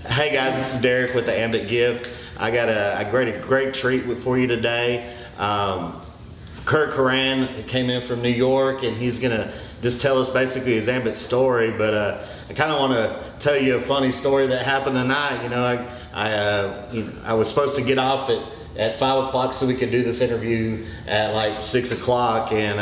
Hey guys, this is Derek with the Ambit Gift. I got a great treat for you today. Kirk Horan came in from New York, and he's gonna just tell us basically his Ambit story. But I kind of want to tell you a funny story that happened tonight. I was supposed to get off at 5 o'clock so we could do this interview at like 6 o'clock, and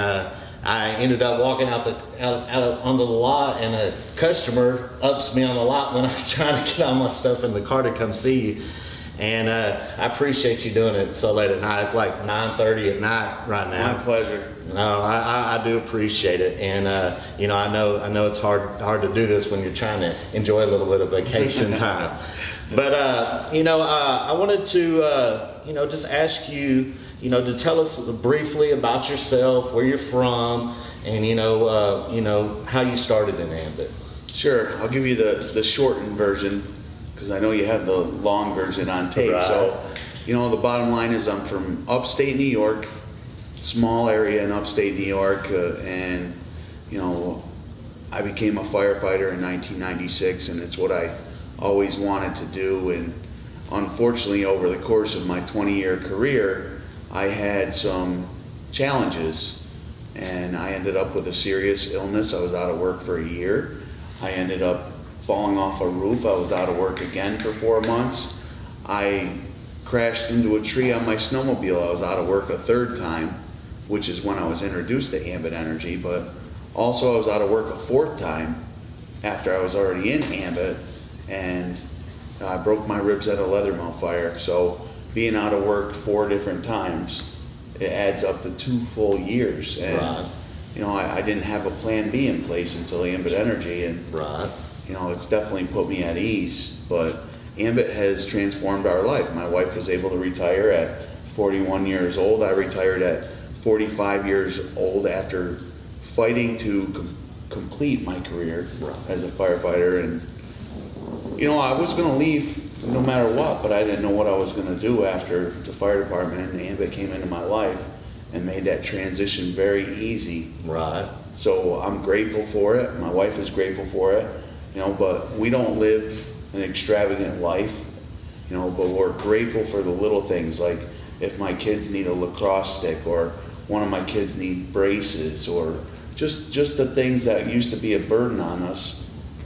I ended up walking out onto the lot, and a customer ups me on the lot when I'm trying to get all my stuff in the car to come see you. And I appreciate you doing it so late at night. It's like 9:30 at night right now. My pleasure. No, I do appreciate it, and I know it's hard to do this when you're trying to enjoy a little bit of vacation time. But I wanted to just ask you, to tell us briefly about yourself, where you're from, and how you started in Ambit. Sure, I'll give you the shortened version because I know you have the long version on tape. Right. So, the bottom line is I'm from upstate New York, small area in upstate New York, and I became a firefighter in 1996, and it's what I always wanted to do. And unfortunately, over the course of my 20-year career, I had some challenges, and I ended up with a serious illness. I was out of work for a year. I ended up falling off a roof. I was out of work again for 4 months. I crashed into a tree on my snowmobile. I was out of work a third time, which is when I was introduced to Ambit Energy, but also I was out of work a fourth time after I was already in Ambit, and I broke my ribs at a leather mill fire. So being out of work 4 different times, it adds up to 2 full years. And Right. I didn't have a plan B in place until Ambit Energy, and Right. it's definitely put me at ease. But Ambit has transformed our life. My wife was able to retire at 41 years old. I retired at 45 years old after fighting to complete my career Right. as a firefighter. And I was going to leave no matter what, but I didn't know what I was going to do after the fire department, and Ambit came into my life and made that transition very easy. Right. So I'm grateful for it. My wife is grateful for it. But we don't live an extravagant life, but we're grateful for the little things, like if my kids need a lacrosse stick, or one of my kids need braces, or just the things that used to be a burden on us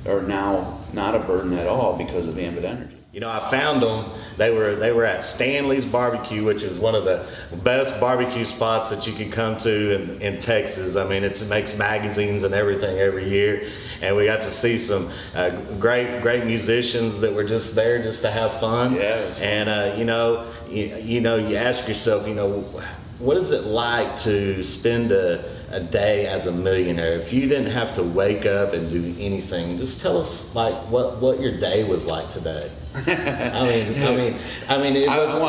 are now not a burden at all because of Ambit Energy. I found them. They were at Stanley's Barbecue, which is one of the best barbecue spots that you can come to in Texas. I mean, it makes magazines and everything every year, and we got to see some great musicians that were just there just to have fun. Yeah, it was fun. And you ask yourself, what is it like to spend a day as a millionaire? If you didn't have to wake up and do anything, just tell us like what your day was like today. I mean, it wasn't.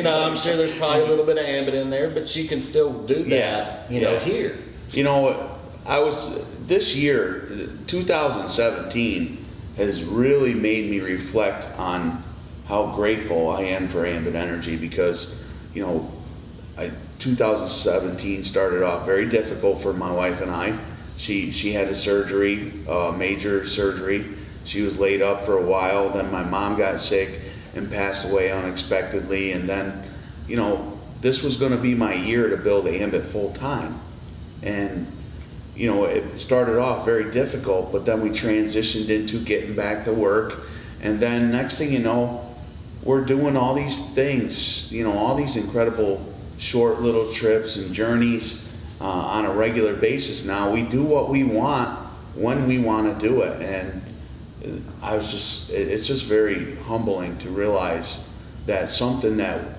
I'm sure there's probably a little bit of Ambit in there, but you can still do that. Here. This year, 2017, has really made me reflect on how grateful I am for Ambit Energy, because 2017 started off very difficult for my wife and I. She had a surgery, major surgery. She was laid up for a while. Then my mom got sick and passed away unexpectedly. And then, this was going to be my year to build Ambit full time. And, it started off very difficult, but then we transitioned into getting back to work. And then next thing you know, we're doing all these things, all these incredible short little trips and journeys on a regular basis now. We do what we want when we want to do it. And it's just very humbling to realize that something that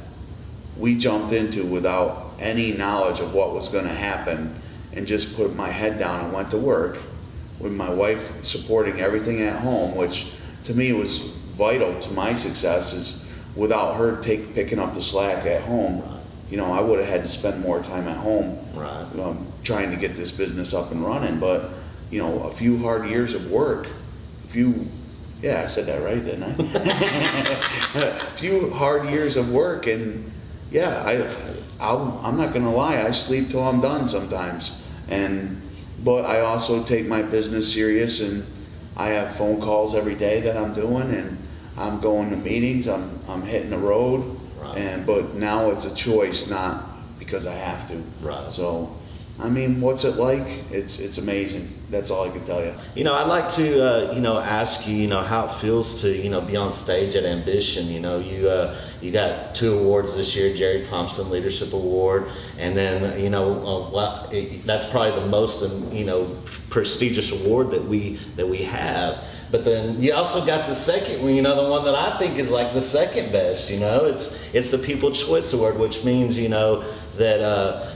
we jumped into without any knowledge of what was going to happen, and just put my head down and went to work, with my wife supporting everything at home, which to me was vital to my success. Is without her picking up the slack at home, I would have had to spend more time at home, Right. Trying to get this business up and running. But a few hard years of work, I said that right, didn't I? A few hard years of work, and I'm not gonna lie, I sleep till I'm done sometimes. But I also take my business serious, and I have phone calls every day that I'm doing, and I'm going to meetings. I'm hitting the road, Right. but now it's a choice, not because I have to. Right. So, I mean, what's it like? It's amazing. That's all I can tell you. I'd like to, ask you, how it feels to, be on stage at Ambition. You got 2 awards this year, Jerry Thompson Leadership Award, and then, that's probably the most, prestigious award that we have. But then you also got the second one, the one that I think is like the second best. It's the People's Choice Award, which means, that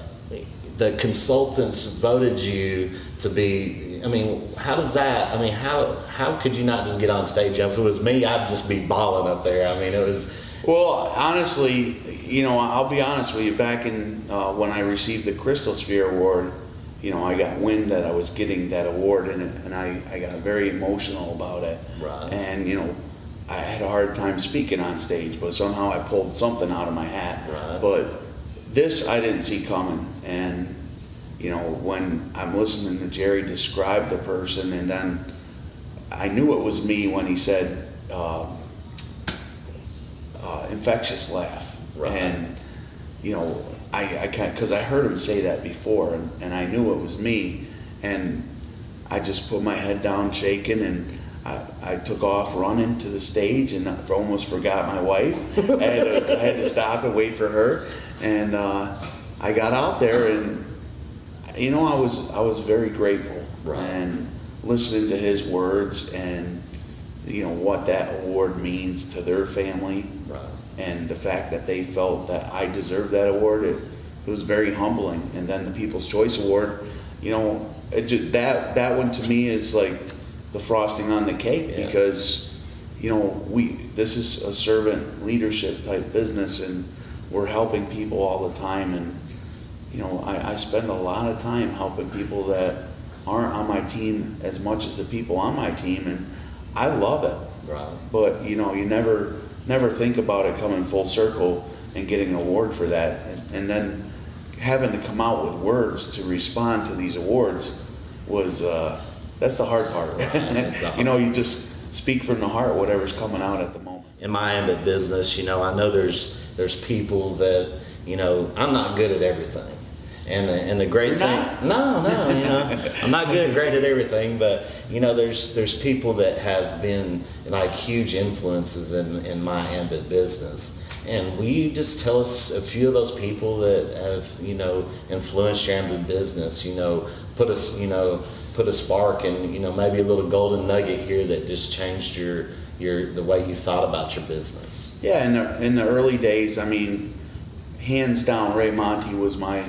the consultants voted you to be. How does that? How could you not just get on stage? If it was me, I'd just be bawling up there. It was. Well, honestly, I'll be honest with you. Back in when I received the Crystal Sphere Award, I got wind that I was getting that award, and I got very emotional about it. Right. And I had a hard time speaking on stage, but somehow I pulled something out of my hat. Right. But this I didn't see coming, and when I'm listening to Jerry describe the person, and then I knew it was me when he said infectious laugh. Right. And I can't, because I heard him say that before, and I knew it was me, and I just put my head down shaking, and I took off running to the stage, and I almost forgot my wife. I had to stop and wait for her, and I got out there, and I was very grateful. Right. And listening to his words, and what that award means to their family. Right. And the fact that they felt that I deserved that award, it was very humbling. And then the People's Choice Award, that one to me is like the frosting on the cake. Yeah. Because this is a servant leadership type business, and we're helping people all the time. And I spend a lot of time helping people that aren't on my team as much as the people on my team, and I love it. Right. But you never think about it coming full circle and getting an award for that, and then having to come out with words to respond to these awards was that's the hard part. You just speak from the heart, whatever's coming out at the moment. In my Ambit business, I know there's people that I'm not good at everything. And the great You're thing, not? no, I'm not great at everything, but there's people that have been like huge influences in my Ambit business, and will you just tell us a few of those people that have influenced your Ambit business? Put a spark and maybe a little golden nugget here that just changed your the way you thought about your business. Yeah, in the early days, hands down, Ray Monty was my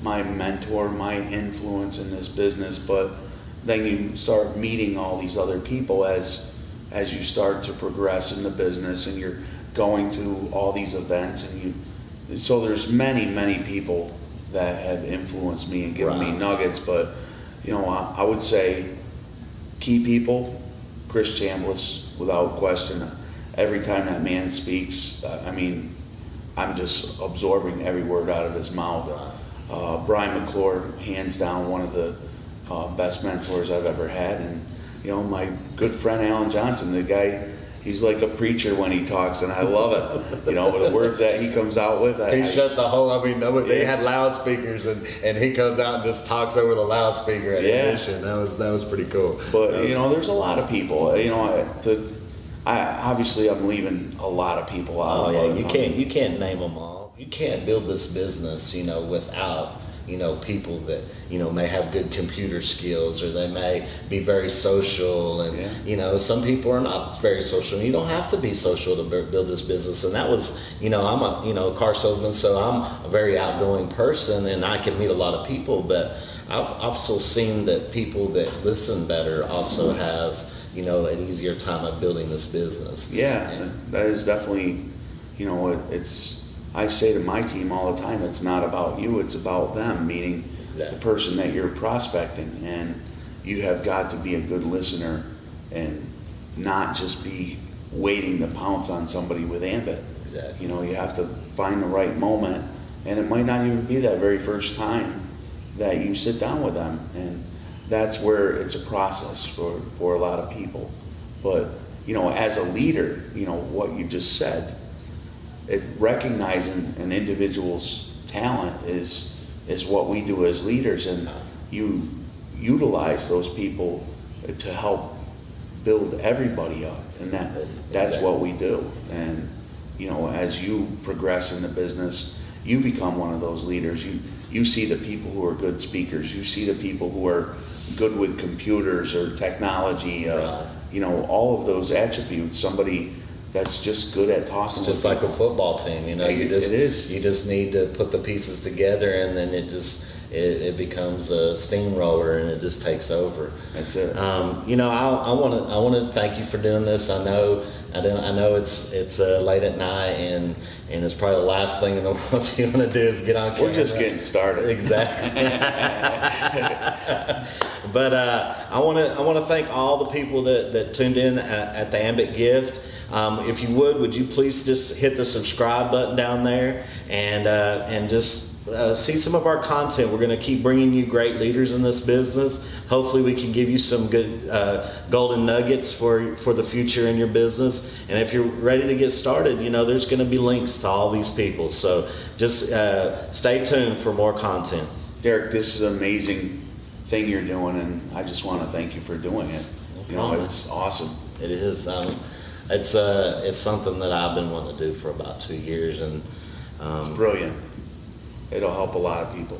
mentor, my influence in this business. But then you start meeting all these other people as you start to progress in the business, and you're going to all these events, and so there's many people that have influenced me and given me nuggets. But I would say key people, Chris Chambliss, without question. Every time that man speaks, I'm just absorbing every word out of his mouth. Brian McClure, hands down, one of the best mentors I've ever had. And my good friend Alan Johnston, the guy, he's like a preacher when he talks, and I love it. The words that he comes out with. He shut the whole. They had loudspeakers, and he comes out and just talks over the loudspeaker at Ambition. That was pretty cool. But there's a lot of people. Obviously I'm leaving a lot of people out. Oh yeah, you can't name them all. You can't build this business, without people that may have good computer skills, or they may be very social, and some people are not very social. You don't have to be social to build this business. And that was I'm a car salesman, so I'm a very outgoing person, and I can meet a lot of people. But I've also seen that people that listen better also have an easier time of building this business. Yeah, that is definitely it's. I say to my team all the time, it's not about you, it's about them, meaning the person that you're prospecting. And you have got to be a good listener and not just be waiting to pounce on somebody with Ambit. Exactly. You have to find the right moment, and it might not even be that very first time that you sit down with them. And that's where it's a process for a lot of people. But, you know, as a leader, you know, what you just said, recognizing an individual's talent is what we do as leaders, and you utilize those people to help build everybody up, and that's what we do. And, you know, as you progress in the business, you become one of those leaders. You see the people who are good speakers. You see the people who are good with computers or technology. You know, all of those attributes. Somebody that's just good at talking. It's just like a football team. You know, it is. You just need to put the pieces together, and then it becomes a steamroller, and it just takes over. That's it. You know, I want to thank you for doing this. I know it's late at night, and it's probably the last thing in the world you want to do is get on camera. We're just getting started. Exactly. But I want to thank all the people that tuned in at the Ambit Gift. If you would you please just hit the subscribe button down there and just see some of our content. We're going to keep bringing you great leaders in this business. Hopefully we can give you some good golden nuggets for the future in your business. And if you're ready to get started, you know, there's going to be links to all these people. So just stay tuned for more content. Derek, this is an amazing thing you're doing, and I just want to thank you for doing it. You know, it's awesome. It is. It's something that I've been wanting to do for about 2 years, and it's brilliant. It'll help a lot of people.